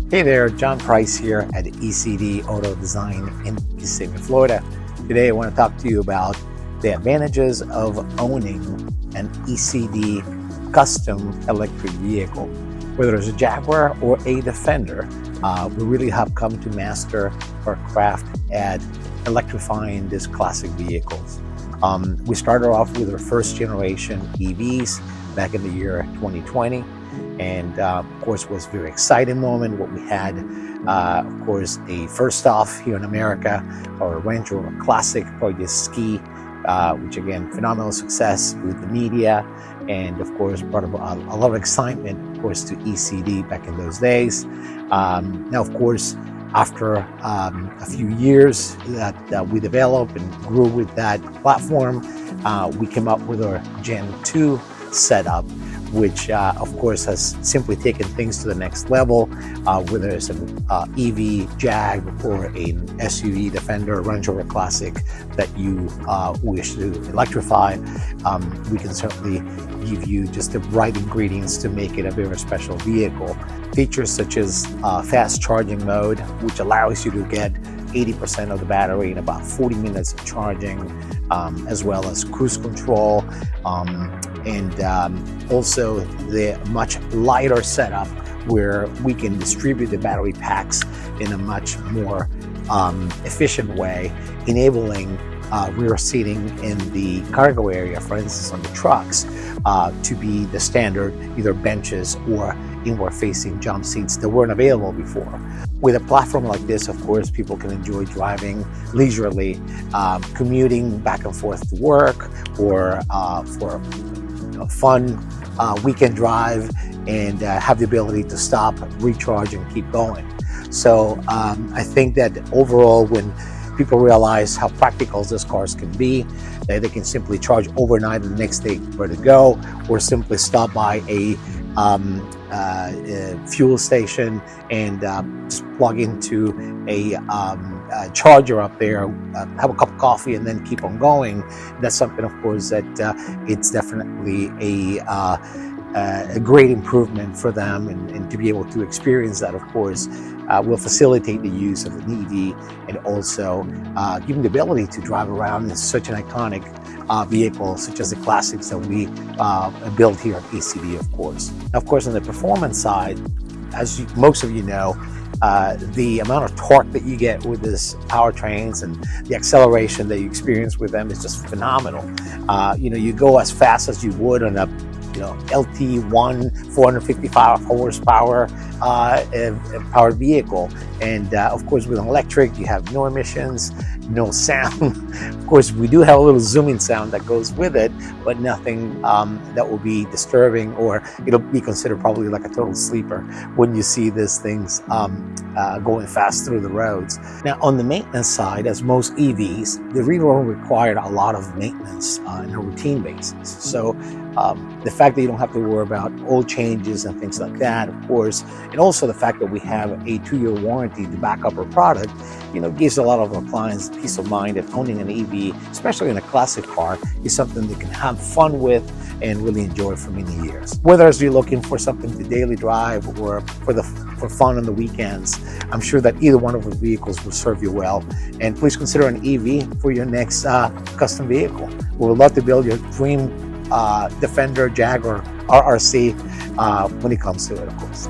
Hey there, John Price here at E.C.D Auto Design in Kissimmee, Florida. Today I want to talk to you about the advantages of owning an E.C.D custom electric vehicle. Whether it's a Jaguar or a Defender, we really have come to master our craft at electrifying these classic vehicles. We started off with our first generation EVs back in the year 2020. And of course, it was a very exciting moment. What we had, of course, first off here in America, our Range Rover Classic, probably ski, which again, phenomenal success with the media, and of course, brought about a lot of excitement, of course, to E.C.D back in those days. Now, of course, after a few years that we developed and grew with that platform, we came up with our Gen 2 setup, which of course has simply taken things to the next level, whether it's an EV Jag or an SUV Defender, Range Rover Classic that you wish to electrify. We can certainly give you just the right ingredients to make it a very special vehicle. Features such as fast charging mode, which allows you to get 80% of the battery in about 40 minutes of charging, as well as cruise control, and also the much lighter setup where we can distribute the battery packs in a much more efficient way, enabling rear seating in the cargo area, for instance on the trucks, to be the standard either benches or inward-facing jump seats that weren't available before. With a platform like this, of course, people can enjoy driving leisurely, commuting back and forth to work, or for a fun weekend drive, and have the ability to stop, recharge, and keep going. So I think that overall, when people realize how practical these cars can be, that they can simply charge overnight and the next day where to go, or simply stop by a fuel station and just plug into a charger up there, have a cup of coffee, and then keep on going. That's something, of course, that it's definitely a great improvement for them, and to be able to experience that, of course, will facilitate the use of an EV, and also give them the ability to drive around in such an iconic vehicle, such as the classics that we build here at E.C.D, of course. Now, of course, on the performance side, as most of you know, the amount of torque that you get with this powertrains and the acceleration that you experience with them is just phenomenal. You go as fast as you would on a LT1 455 horsepower powered vehicle, and of course with an electric you have no emissions, no sound. Of course, we do have a little zooming sound that goes with it, but nothing that will be disturbing, or it'll be considered probably like a total sleeper when you see these things going fast through the roads. Now, on the maintenance side, as most EVs, they really don't require a lot of maintenance on a routine basis. So the fact that you don't have to worry about oil changes and things like that, of course, and also the fact that we have a 2-year warranty to back up our product, gives a lot of our clients peace of mind that owning an EV, especially in a classic car, is something they can have fun with and really enjoy for many years. Whether you're looking for something to daily drive or for fun on the weekends, I'm sure that either one of the vehicles will serve you well. And please consider an EV for your next custom vehicle. We would love to build your dream Defender, Jaguar, RRC when it comes to it, of course.